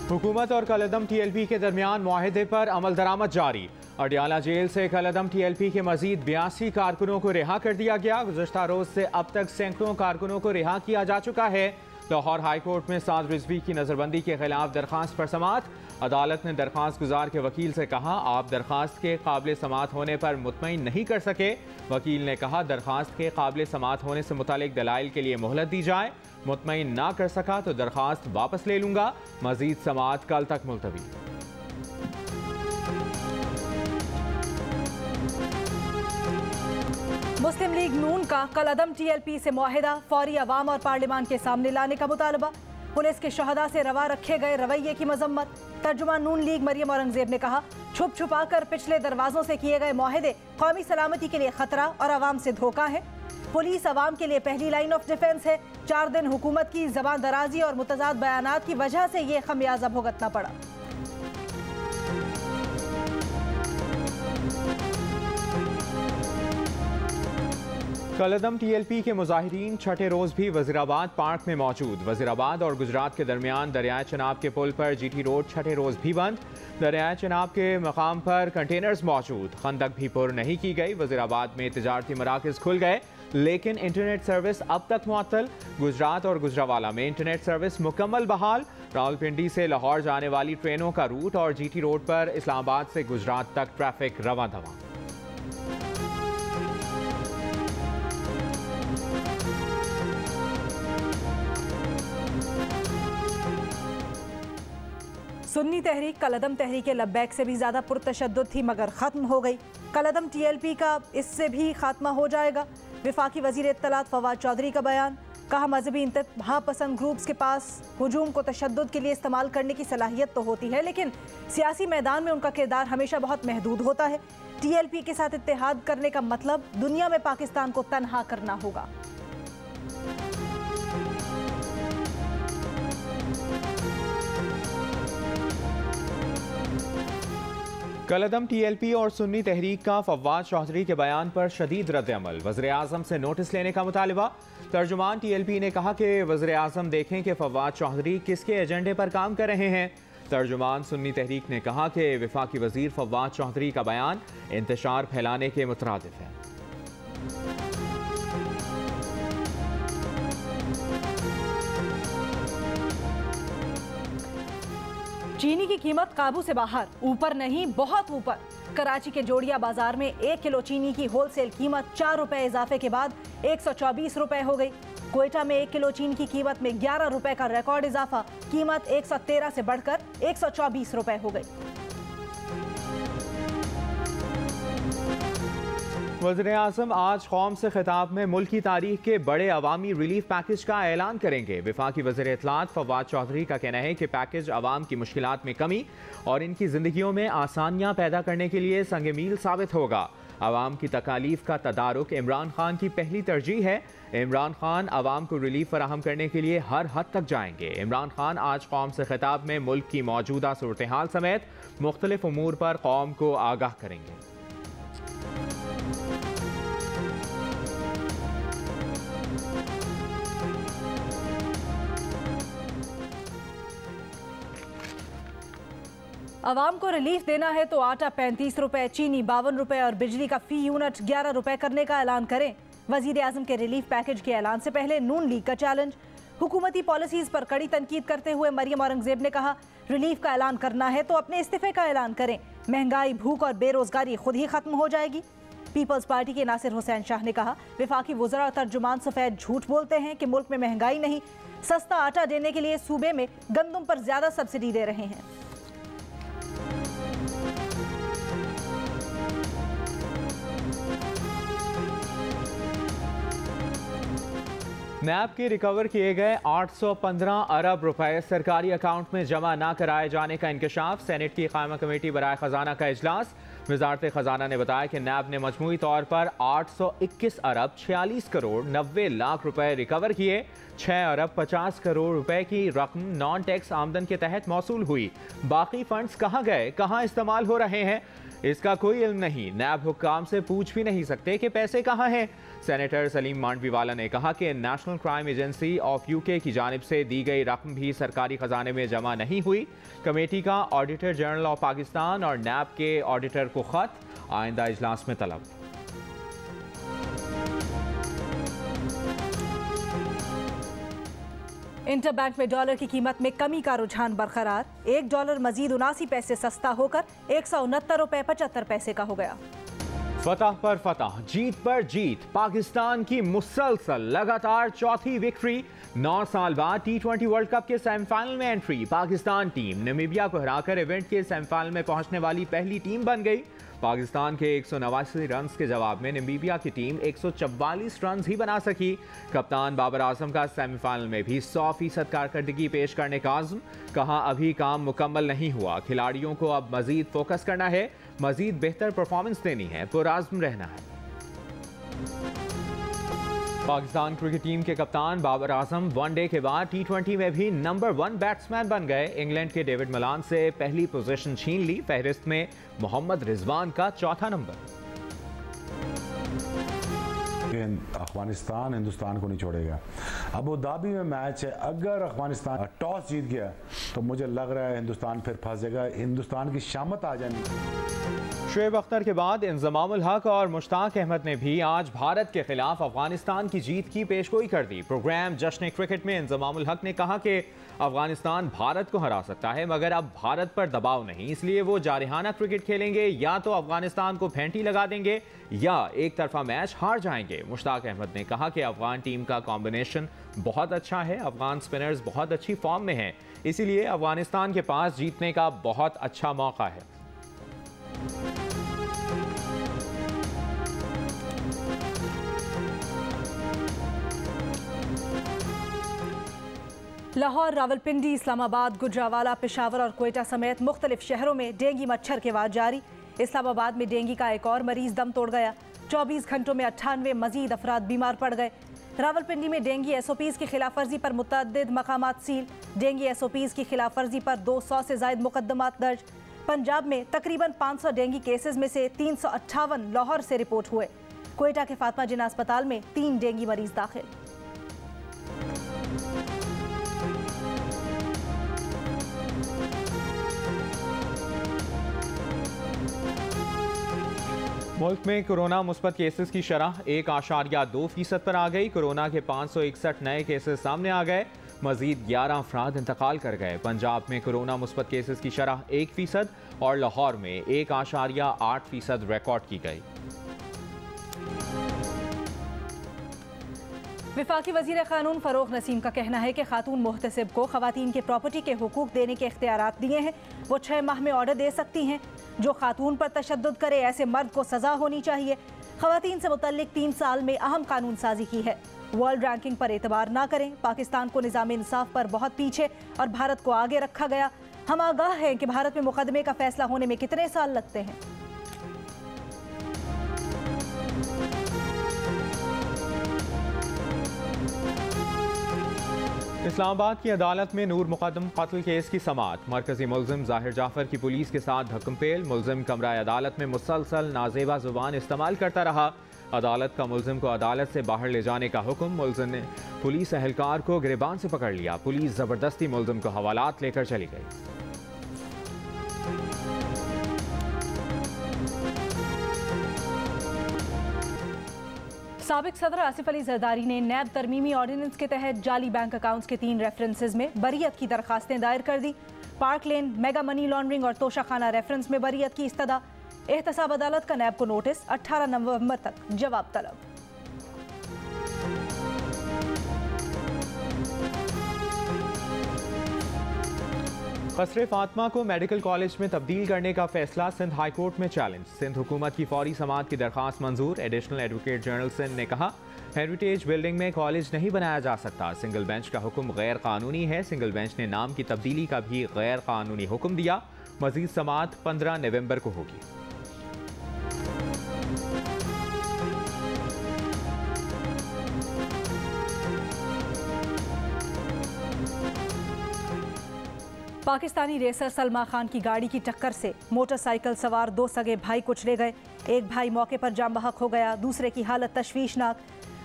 हुकूमत और कलअदम TLP के दरमियान मुआहदे पर अमल दरामद जारी। अडियाला जेल से कलअदम TLP के मजीद 82 कारकुनों को रिहा कर दिया गया। गुज़श्ता रोज से अब तक सैकड़ों कारकुनों को रिहा किया जा चुका है। लाहौर हाई कोर्ट में साद रिजवी की नजरबंदी के खिलाफ दरखास्त पर समाअत। अदालत ने दरखास्त गुजार के वकील से कहा, आप दरखास्त के काबिल समाअत होने पर मुतमईन नहीं कर सके। वकील ने कहा, दरखास्त के काबिल समाअत होने से मुतालिक दलाइल के लिए मोहलत दी जाए। मुतमईन ना कर सका तो दरखास्त वापस ले लूंगा। मजीद समाअत कल तक मुलतवी। मुस्लिम लीग नून का कलअदम TLP से मुआहिदा फौरी अवाम और पार्लियामान के सामने लाने का मुतालबा। पुलिस के शहदा से रवा रखे गए रवैये की मजम्मत। तर्जुमान नून लीग मरियम औरंगजेब ने कहा, छुप छुपा कर पिछले दरवाजों से किए गए मुआहिदे कौमी सलामती के लिए खतरा और अवाम से धोखा है। पुलिस अवाम के लिए पहली लाइन ऑफ डिफेंस है। 4 दिन हुकूमत की जबान दराजी और मुतजाद बयानात की वजह से ये खमियाजा भुगतना पड़ा। कलअदम TLP के मुजाहिरीन छठे रोज भी वजीराबाद पार्क में मौजूद। वजीराबाद और गुजरात के दरमियान दरियाए चनाब के पुल पर GT रोड छठे रोज भी बंद। दरियाए चनाब के मकाम पर कंटेनर्स मौजूद। खंदक भी पुर नहीं की गई। वजीराबाद में तिजारती मराकज खुल गए लेकिन इंटरनेट सर्विस अब तक मुअत्तल। गुजरात और गुजरावाला में इंटरनेट सर्विस मुकम्मल बहाल। रावलपिंडी से लाहौर जाने वाली ट्रेनों का रूट और GT रोड पर इस्लामाबाद से गुजरात तक ट्रैफिक रवां दवा। सुन्नी तहरीक कलअदम तहरीक लब्बैक से भी ज़्यादा पुरतशद्दुद थी मगर ख़त्म हो गई। कलअदम TLP का इससे भी खात्मा हो जाएगा। वफाकी वज़ीर इत्तलात फवाद चौधरी का बयान। कहा, मजहबी इंतहा पसंद ग्रुप्स के पास हुजूम को तशद्दुद के लिए इस्तेमाल करने की सलाहियत तो होती है लेकिन सियासी मैदान में उनका किरदार हमेशा बहुत महदूद होता है। TLP के साथ इत्तेहाद करने का मतलब दुनिया में पाकिस्तान को तनहा करना होगा। कलअदम TLP और सुन्नी तहरीक का फवाद चौधरी के बयान पर शदीद रद्द-ए-अमल। वज़ीर-ए-आज़म से नोटिस लेने का मुतालिबा। तर्जुमान TLP ने कहा कि वज़ीर-ए-आज़म देखें कि फवाद चौधरी किसके एजेंडे पर काम कर रहे हैं। तर्जुमान सुन्नी तहरीक ने कहा कि वफाकी वज़ीर फवाद चौधरी का बयान इंतशार फैलाने के मुतरादिफ है। चीनी की कीमत काबू से बाहर, ऊपर नहीं बहुत ऊपर। कराची के जोड़िया बाजार में 1 किलो चीनी की होलसेल कीमत 4 रुपए इजाफे के बाद 124 रुपए हो गई। क्वेटा में 1 किलो चीनी की कीमत में 11 रुपए का रिकॉर्ड इजाफा, कीमत 113 से बढ़कर 124 रुपए हो गई। वज़ीर-ए-आज़म आज कौम से खिताब में मुल्क की तारीख के बड़े अवामी रिलीफ पैकेज का ऐलान करेंगे। वफाकी वज़ीर इत्तलात फवाद चौधरी का कहना है कि पैकेज अवाम की मुश्किलात में कमी और इनकी जिंदगियों में आसानियाँ पैदा करने के लिए संग मील साबित होगा। अवाम की तकालीफ का तदारुक इमरान खान की पहली तरजीह है। इमरान खान अवाम को रिलीफ फराहम करने के लिए हर हद तक जाएंगे। इमरान खान आज कौम से खिताब में मुल्क की मौजूदा सूरत हाल समेत मुख्तलिफ उमूर पर कौम को आगाह करेंगे। अवाम को रिलीफ देना है तो आटा 35 रुपए, चीनी 52 रुपए और बिजली का फी यूनिट 11 रुपए करने का ऐलान करें। वजीर आजम के रिलीफ पैकेज के ऐलान से पहले नून लीग का चैलेंज। हुकूमती पॉलिसीज पर कड़ी तनकीद करते हुए मरियम औरंगजेब ने कहा, रिलीफ का ऐलान करना है तो अपने इस्तीफे का ऐलान करें। महंगाई, भूख और बेरोजगारी खुद ही खत्म हो जाएगी। पीपल्स पार्टी के नासिर हुसैन शाह ने कहा, वफाकी वज़रा और तर्जुमान सफेद झूठ बोलते हैं कि मुल्क में महंगाई नहीं, सस्ता आटा देने के लिए सूबे में गंदम पर ज्यादा सब्सिडी दे रहे हैं। नैब के रिकवर किए गए 815 अरब रुपए सरकारी अकाउंट में जमा न कराए जाने का इंकशाफ। सेनेट की कायमा कमेटी बराए खजाना का इजलास। वजारत खजाना ने बताया कि नैब ने मजमूई तौर पर 821 अरब 46 करोड़ 90 लाख रुपए रिकवर किए। 6 अरब 50 करोड़ रुपए की रकम नॉन टैक्स आमदन के तहत मौसूल हुई। बाकी फंड्स कहाँ गए, कहाँ इस्तेमाल हो रहे हैं, इसका कोई इल्म नहीं। नैब हुक्काम से पूछ भी नहीं सकते कि पैसे कहाँ हैं। सेनेटर सलीम मांडवीवाला ने कहा कि national crime agency of UK की जानिब से दी गई रकम भी सरकारी खजाने में जमा नहीं हुई। कमेटी का ऑडिटर जनरल ऑफ पाकिस्तान और नैब के ऑडिटर को खत, आइंदा इजलास में तलब। इंटरबैंक में डॉलर की कीमत में कमी का रुझान बरकरार। $1 मजीद 79 पैसे सस्ता होकर 169 रुपए 75 पैसे का हो गया। फतह पर फतह, जीत पर जीत, पाकिस्तान की मुसलसल लगातार चौथी विक्ट्री। 9 साल बाद T20 वर्ल्ड कप के सेमीफाइनल में एंट्री। पाकिस्तान टीम नामीबिया को हराकर इवेंट के सेमीफाइनल में पहुंचने वाली पहली टीम बन गई। पाकिस्तान के 189 रन के जवाब में नामीबिया की टीम 144 रन ही बना सकी। कप्तान बाबर आजम का सेमीफाइनल में भी 100% कारकर्दगी पेश करने का आज़म। कहा अभी काम मुकम्मल नहीं हुआ, खिलाड़ियों को अब मजीद फोकस करना है, मजीद बेहतर परफॉर्मेंस देनी है, पुरआज़्म रहना है। पाकिस्तान क्रिकेट टीम के कप्तान बाबर आजम वनडे के बाद T20 में भी नंबर 1 बैट्समैन बन गए। इंग्लैंड के डेविड मलान से पहली पोजीशन छीन ली। फहरिस्त में मोहम्मद रिजवान का चौथा नंबर। अफगानिस्तान हिंदुस्तान को नहीं छोड़ेगा। अबू धाबी में मैच है, अगर अफगानिस्तान टॉस जीत गया तो मुझे लग रहा है हिंदुस्तान फिर फंसेगा, हिंदुस्तान की शामत आ जानी। शुएब अख्तर के बाद इंजमामुल हक और मुश्ताक अहमद ने भी आज भारत के खिलाफ अफगानिस्तान की जीत की पेशगोई कर दी। प्रोग्राम जश्न क्रिकेट में इंजमामुल हक ने कहा कि अफगानिस्तान भारत को हरा सकता है, मगर अब भारत पर दबाव नहीं, इसलिए वो जारिहाना क्रिकेट खेलेंगे, या तो अफगानिस्तान को फेंटी लगा देंगे या एक तरफा मैच हार जाएंगे। मुश्ताक अहमद ने कहा कि अफगान टीम का कॉम्बिनेशन बहुत अच्छा है, अफगान स्पिनर्स बहुत अच्छी फॉर्म में हैं, इसीलिए अफगानिस्तान के पास जीतने का बहुत अच्छा मौका है। लाहौर, रावलपिंडी, इस्लामाबाद, गुजरावाला, पेशावर और कोयटा समेत मुख्तलिफ शहरों में डेंगू मच्छर के वार जारी। इस्लामाबाद में डेंगू का एक और मरीज दम तोड़ गया। 24 घंटों में 98 मजीद अफराद बीमार पड़ गए। रावलपिंडी में डेंगू SOPs की खिलाफ वर्जी पर मुतअद्दिद मकामात सील। डेंगू SOPs की खिलाफ वर्जी पर 200 से जायद मुकदमात दर्ज। पंजाब में तकरीबन 500 डेंगू केसेस में से 358 लाहौर से रिपोर्ट हुए। कोयटा के फातिमा जिन्ना अस्पताल में 3 डेंगू मरीज दाखिल। मुल्क में कोरोना मुस्बत केसेस की शरह 1.2% पर आ गई। कोरोना के 561 नए केसेस सामने आ गए। मजीद 11 अफराद इंतकाल कर गए। पंजाब में कोरोना मुस्बत केसेस की शरह 1% और लाहौर में 1.8% रिकॉर्ड की गई। वफाकी वज़ीर क़ानून फ़रोग़ नसीम का कहना है कि खातून मुहतसिब को ख़वातीन के प्रॉपर्टी के हुकूक देने के इख्तियारात दिए हैं। वो 6 माह में ऑर्डर दे सकती हैं। जो खातून पर तशद्दुद करे ऐसे मर्द को सज़ा होनी चाहिए। ख़वातीन से मुतल्लिक 3 साल में अहम कानून साजी की है। वर्ल्ड रैंकिंग पर एतबार ना करें। पाकिस्तान को निज़ाम इंसाफ पर बहुत पीछे और भारत को आगे रखा गया। हम आगाह हैं कि भारत में मुकदमे का फैसला होने में कितने साल लगते हैं। इस्लामाबाद की अदालत में नूर मुकद्दम कत्ल केस की समाअत। मरकजी मुल्जिम जाहिर जाफर की पुलिस के साथ धक्कमपेल। मुल्जिम कमरा अदालत में मुसलसल नाजेबा जुबान इस्तेमाल करता रहा। अदालत का मुल्जिम को अदालत से बाहर ले जाने का हुक्म। मुल्जिम ने पुलिस एहलकार को गिरबान से पकड़ लिया। पुलिस जबरदस्ती मुल्जिम को हवालात लेकर चली गई। साबिक सदर आसिफ अली जरदारी ने नैब तरमीमी ऑर्डिनेंस के तहत जाली बैंक अकाउंट्स के 3 रेफरेंसेज में बरीयत की दरखास्तें दायर कर दी। पार्क लेन, मेगा मनी लॉन्ड्रिंग और तोशाखाना रेफरेंस में बरीयत की इस्तदा। एहतसाब अदालत का नैब को नोटिस, 18 नवंबर तक जवाब तलब। कसरे फातिमा को मेडिकल कॉलेज में तब्दील करने का फैसला सिंध हाई कोर्ट में चैलेंज। सिंध हुकूमत की फौरी समाअत की दरखास्त मंजूर। एडिशनल एडवोकेट जनरल सिंध ने कहा हेरिटेज बिल्डिंग में कॉलेज नहीं बनाया जा सकता। सिंगल बेंच का हुक्म गैर कानूनी है। सिंगल बेंच ने नाम की तब्दीली का भी गैर कानूनी हुक्म दिया। मजीद समाअत 15 नवंबर को होगी। पाकिस्तानी रेसर सलमा खान की गाड़ी की टक्कर से मोटरसाइकिल सवार 2 सगे भाई कुचले गए। एक भाई मौके पर जाम बहक हो गया, दूसरे की हालत तशवीशनाक।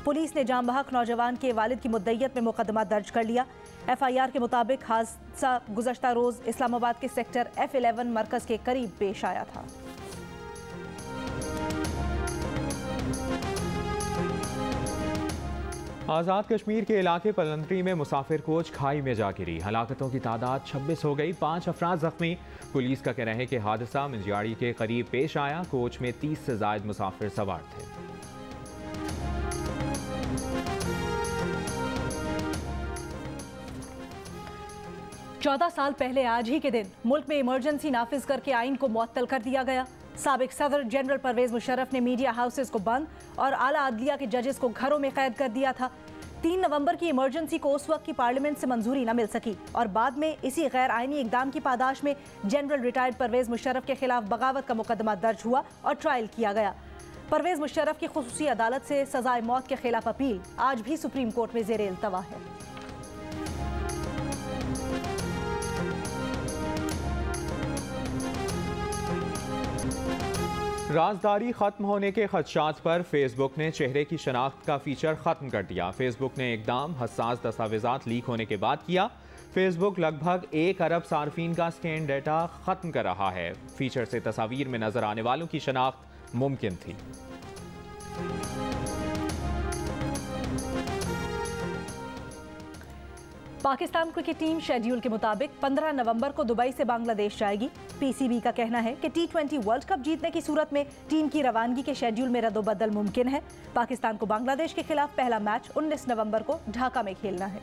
पुलिस ने जाम बहक नौजवान के वालिद की मुद्दइयत में मुकदमा दर्ज कर लिया। FIR के मुताबिक हादसा गुज़श्ता रोज़ इस्लामाबाद के सेक्टर F11 मरकज़ के करीब पेश आया था। आज़ाद कश्मीर के इलाके पलंदरी में मुसाफिर कोच खाई में जा गिरी। हलाकतों की तादाद 26 हो गई, 5 अफराद जख्मी। पुलिस का कहना है कि हादसा मिंजियाड़ी के करीब पेश आया। कोच में 30 से ज़ायद मुसाफिर सवार थे। चौदह साल पहले आज ही के दिन मुल्क में इमरजेंसी नाफिज करके आइन को मुअत्तल कर दिया गया। साबिक सदर जनरल परवेज मुशर्रफ ने मीडिया हाउसेस को बंद और आला अदलिया के जजेस को घरों में कैद कर दिया था। 3 नवंबर की इमरजेंसी को उस वक्त की पार्लियामेंट से मंजूरी न मिल सकी और बाद में इसी गैर आइनी इकदाम की पादाश में जनरल रिटायर्ड परवेज मुशर्रफ के खिलाफ बगावत का मुकदमा दर्ज हुआ और ट्रायल किया गया। परवेज मुशर्रफ की खुसूसी अदालत से सजाए मौत के खिलाफ अपील आज भी सुप्रीम कोर्ट में ज़ेर इल्तवा है। राजदारी खत्म होने के खदशात पर फेसबुक ने चेहरे की शनाख्त का फीचर खत्म कर दिया। फेसबुक ने इकदाम हसास दस्तावेजात लीक होने के बाद किया। फेसबुक लगभग 1 अरब सार्फिन का स्कैन डेटा खत्म कर रहा है। फीचर से तस्वीर में नजर आने वालों की शनाख्त मुमकिन थी। पाकिस्तान क्रिकेट टीम शेड्यूल के मुताबिक 15 नवंबर को दुबई से बांग्लादेश जाएगी। PCB का कहना है कि T20 वर्ल्ड कप जीतने की सूरत में टीम की रवानगी के शेड्यूल में रद्दोबदल मुमकिन है। पाकिस्तान को बांग्लादेश के खिलाफ पहला मैच 19 नवंबर को ढाका में खेलना है।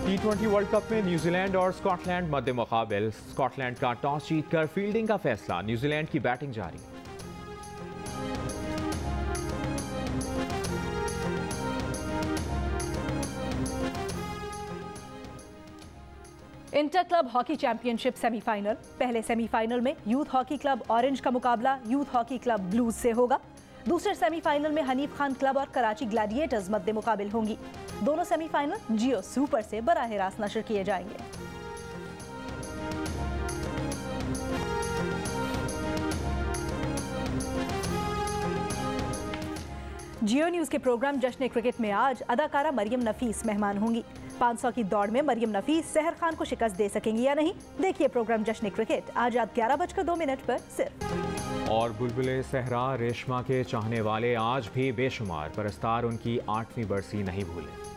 T20 वर्ल्ड कप में न्यूजीलैंड और स्कॉटलैंड मध्य मुकाबिल। स्कॉटलैंड का टॉस जीतकर फील्डिंग का फैसला, न्यूजीलैंड की बैटिंग जारी। Inter club hockey championship semifinal. पहले सेमीफाइनल में यूथ हॉकी क्लब ऑरेंज का मुकाबला यूथ हॉकी क्लब ब्लूज से होगा। दूसरे सेमीफाइनल में हनीफ खान क्लब और कराची ग्लैडिएटर्स मध्य मुकाबिल होंगी। दोनों सेमीफाइनल जियो सुपर से बराह रास्त नशर किए जाएंगे। जियो न्यूज के प्रोग्राम जश्न क्रिकेट में आज अदाकारा मरियम नफीस मेहमान होंगी। 500 की दौड़ में मरियम नफीस सहर खान को शिकस्त दे सकेंगी या नहीं, देखिए प्रोग्राम जश्न क्रिकेट आज रात 11:02 पर सिर्फ। और बुलबुले सहरा रेशमा के चाहने वाले आज भी बेशुमार, परस्तार उनकी 8वीं बरसी नहीं भूले।